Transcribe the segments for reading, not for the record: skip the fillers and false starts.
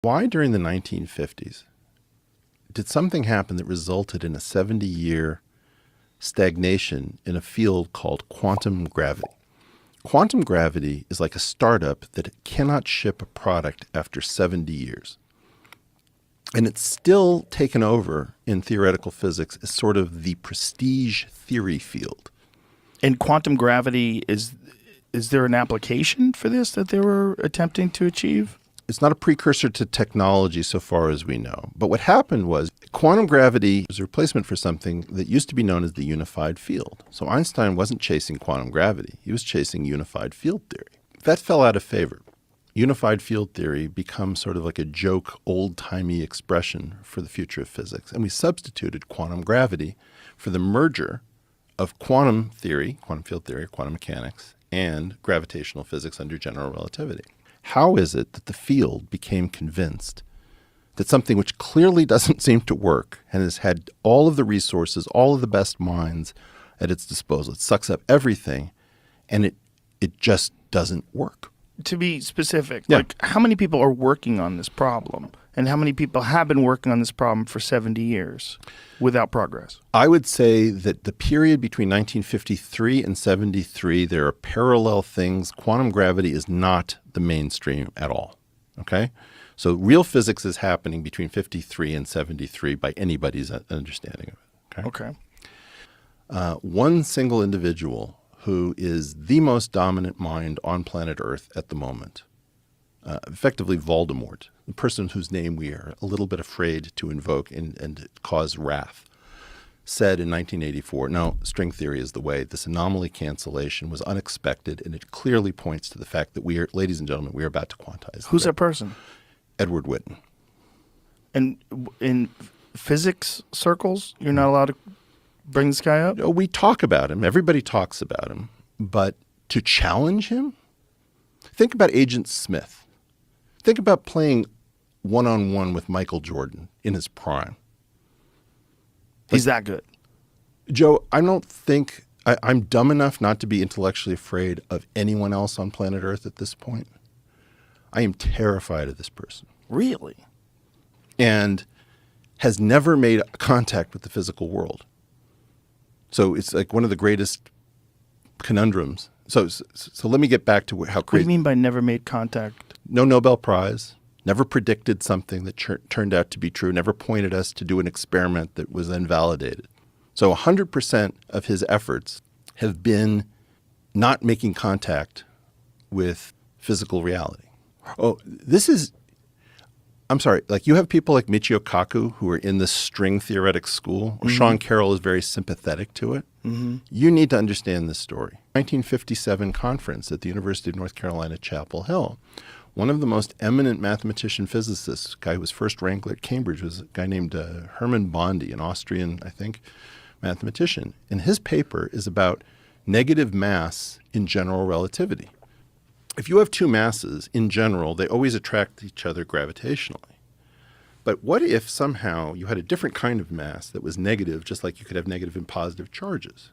Why during the 1950s did something happen that resulted in a 70-year stagnation in a field called quantum gravity? Quantum gravity is like a startup that cannot ship a product after 70 years. And it's still taken over in theoretical physics as sort of the prestige theory field. And quantum gravity, is there an application for this that they were attempting to achieve? It's not a precursor to technology so far as we know. But what happened was quantum gravity was a replacement for something that used to be known as the unified field. So Einstein wasn't chasing quantum gravity. He was chasing unified field theory. That fell out of favor. Unified field theory becomes sort of like a joke, old-timey expression for the future of physics. And we substituted quantum gravity for the merger of quantum theory, quantum field theory, quantum mechanics, and gravitational physics under general relativity. How is it that the field became convinced that something which clearly doesn't seem to work and has had all of the resources, all of the best minds at its disposal, it sucks up everything, and it just doesn't work? To be specific, Yeah. like how many people are working on this problem? And how many people have been working on this problem for 70 years without progress? I would say that the period between 1953 and 73, there are parallel things. Quantum gravity is not the mainstream at all, okay? So real physics is happening between 53 and 73 by anybody's understanding of it, okay? One single individual who is the most dominant mind on planet Earth at the moment, effectively Voldemort, the person whose name we are a little bit afraid to invoke and cause wrath, said in 1984, no, string theory is the way. This anomaly cancellation was unexpected, and it clearly points to the fact that we are, ladies and gentlemen, we are about to quantize. Who's that person? Edward Witten. And in physics circles, you're not allowed to bring this guy up? No, we talk about him. Everybody talks about him. But to challenge him? Think about Agent Smith. Think about playing one-on-one with Michael Jordan in his prime. He's that good. Joe, I don't think I'm dumb enough not to be intellectually afraid of anyone else on planet Earth at this point. I am terrified of this person. Really? And has never made contact with the physical world. So it's like one of the greatest conundrums. So let me get back to how crazy. What do you mean by never made contact? No Nobel Prize, never predicted something that turned out to be true, never pointed us to do an experiment that was then validated. So 100% of his efforts have been not making contact with physical reality. Oh, I'm sorry, like you have people like Michio Kaku who are in this string theoretic school, or Sean Carroll is very sympathetic to it. You need to understand this story. 1957 conference at the University of North Carolina, Chapel Hill. One of the most eminent mathematician physicists, a guy who was first ranked at Cambridge, was a guy named Hermann Bondi, an Austrian, I think, mathematician. And his paper is about negative mass in general relativity. If you have two masses, in general, they always attract each other gravitationally. But what if somehow you had a different kind of mass that was negative, just like you could have negative and positive charges?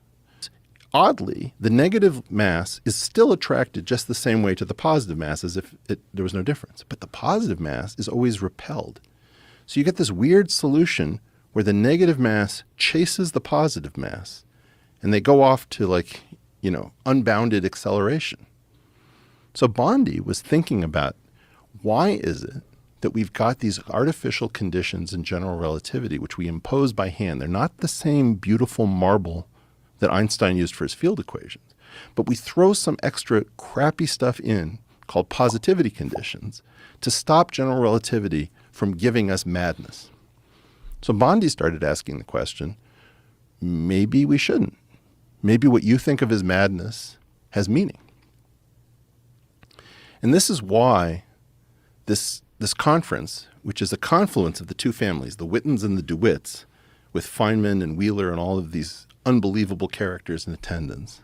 Oddly, the negative mass is still attracted just the same way to the positive mass as if there was no difference. But the positive mass is always repelled. So you get this weird solution where the negative mass chases the positive mass, and they go off to unbounded acceleration. So Bondi was thinking about, why is it that we've got these artificial conditions in general relativity, which we impose by hand? They're not the same beautiful marble that Einstein used for his field equations, but we throw some extra crappy stuff in called positivity conditions to stop general relativity from giving us madness. So Bondi started asking the question, maybe we shouldn't. Maybe what you think of as madness has meaning. And this is why this conference, which is a confluence of the two families, the Wittens and the DeWitts, with Feynman and Wheeler and all of these unbelievable characters in attendance,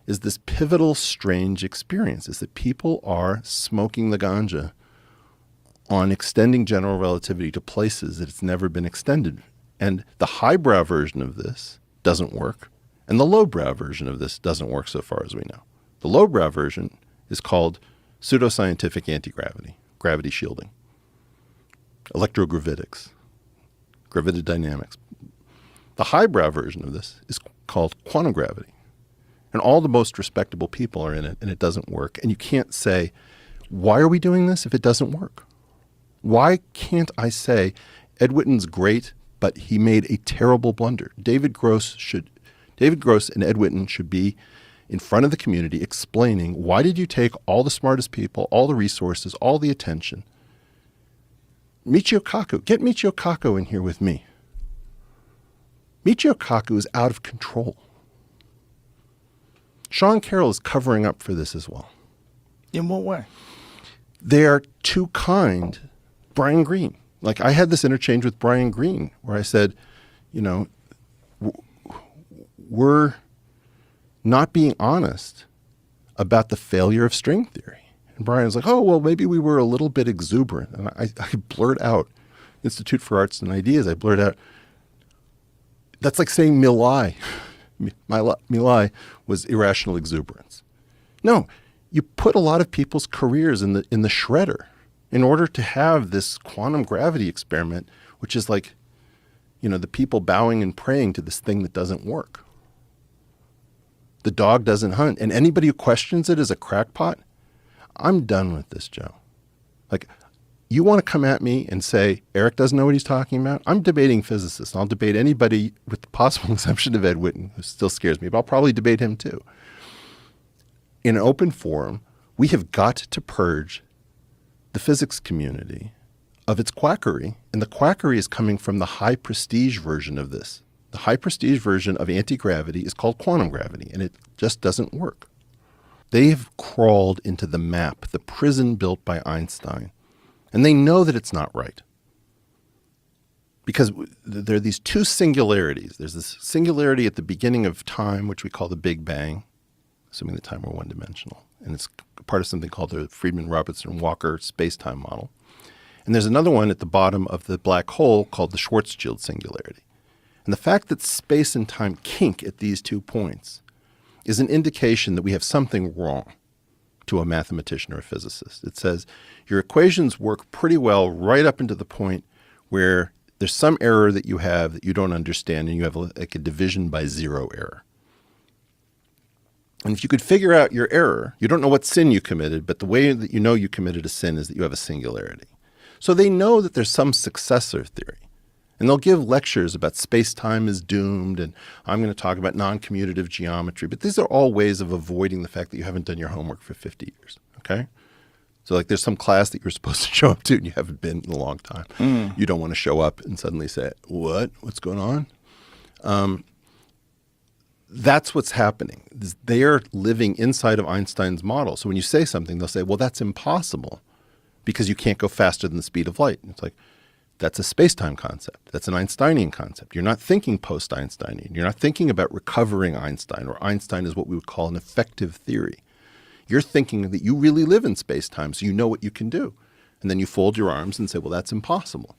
is this pivotal, strange experience, is that people are smoking the ganja on extending general relativity to places that it's never been extended. And the highbrow version of this doesn't work, and the lowbrow version of this doesn't work so far as we know. The lowbrow version is called pseudoscientific anti-gravity, gravity shielding. electrogravitics, gravidodynamics. The highbrow version of this is called quantum gravity. And all the most respectable people are in it, and it doesn't work. And you can't say, why are we doing this if it doesn't work? Why can't I say, Ed Witten's great, but he made a terrible blunder? David Gross and Ed Witten should be in front of the community explaining, why did you take all the smartest people, all the resources, all the attention? Michio Kaku, get Michio Kaku in here with me. Michio Kaku is out of control. Sean Carroll is covering up for this as well. In what way? They are too kind. Brian Greene. Like, I had this interchange with Brian Greene where I said, we're not being honest about the failure of string theory. And Brian was like, oh, well, maybe we were a little bit exuberant. And I blurt out, Institute for Arts and Ideas, I blurt out, that's like saying Milai. Milai was irrational exuberance. No, you put a lot of people's careers in the shredder in order to have this quantum gravity experiment, which is like, the people bowing and praying to this thing that doesn't work. The dog doesn't hunt. And anybody who questions it is a crackpot. I'm done with this, Joe. Like, you want to come at me and say, Eric doesn't know what he's talking about? I'm debating physicists. I'll debate anybody with the possible exception of Ed Witten, who still scares me, but I'll probably debate him too. In an open forum, we have got to purge the physics community of its quackery. And the quackery is coming from the high prestige version of this. The high prestige version of anti-gravity is called quantum gravity, and it just doesn't work. They have crawled into the map, the prison built by Einstein, and they know that it's not right. Because there are these two singularities. There's this singularity at the beginning of time, which we call the Big Bang, assuming the time were one-dimensional. And it's part of something called the Friedman-Robertson-Walker space-time model. And there's another one at the bottom of the black hole called the Schwarzschild singularity. And the fact that space and time kink at these 2 points is an indication that we have something wrong to a mathematician or a physicist. It says your equations work pretty well right up into the point where there's some error that you have that you don't understand, and you have like a division by zero error. And if you could figure out your error, you don't know what sin you committed, but the way that you know you committed a sin is that you have a singularity. So they know that there's some successor theory. And they'll give lectures about space-time is doomed, and I'm going to talk about non-commutative geometry. But these are all ways of avoiding the fact that you haven't done your homework for 50 years, okay? So like there's some class that you're supposed to show up to and you haven't been in a long time. You don't want to show up and suddenly say, what? What's going on? That's what's happening. They are living inside of Einstein's model. So when you say something, they'll say, well, that's impossible because you can't go faster than the speed of light. And it's like, that's a space-time concept. That's an Einsteinian concept. You're not thinking post-Einsteinian. You're not thinking about recovering Einstein, or Einstein is what we would call an effective theory. You're thinking that you really live in space-time, so you know what you can do. And then you fold your arms and say, well, that's impossible.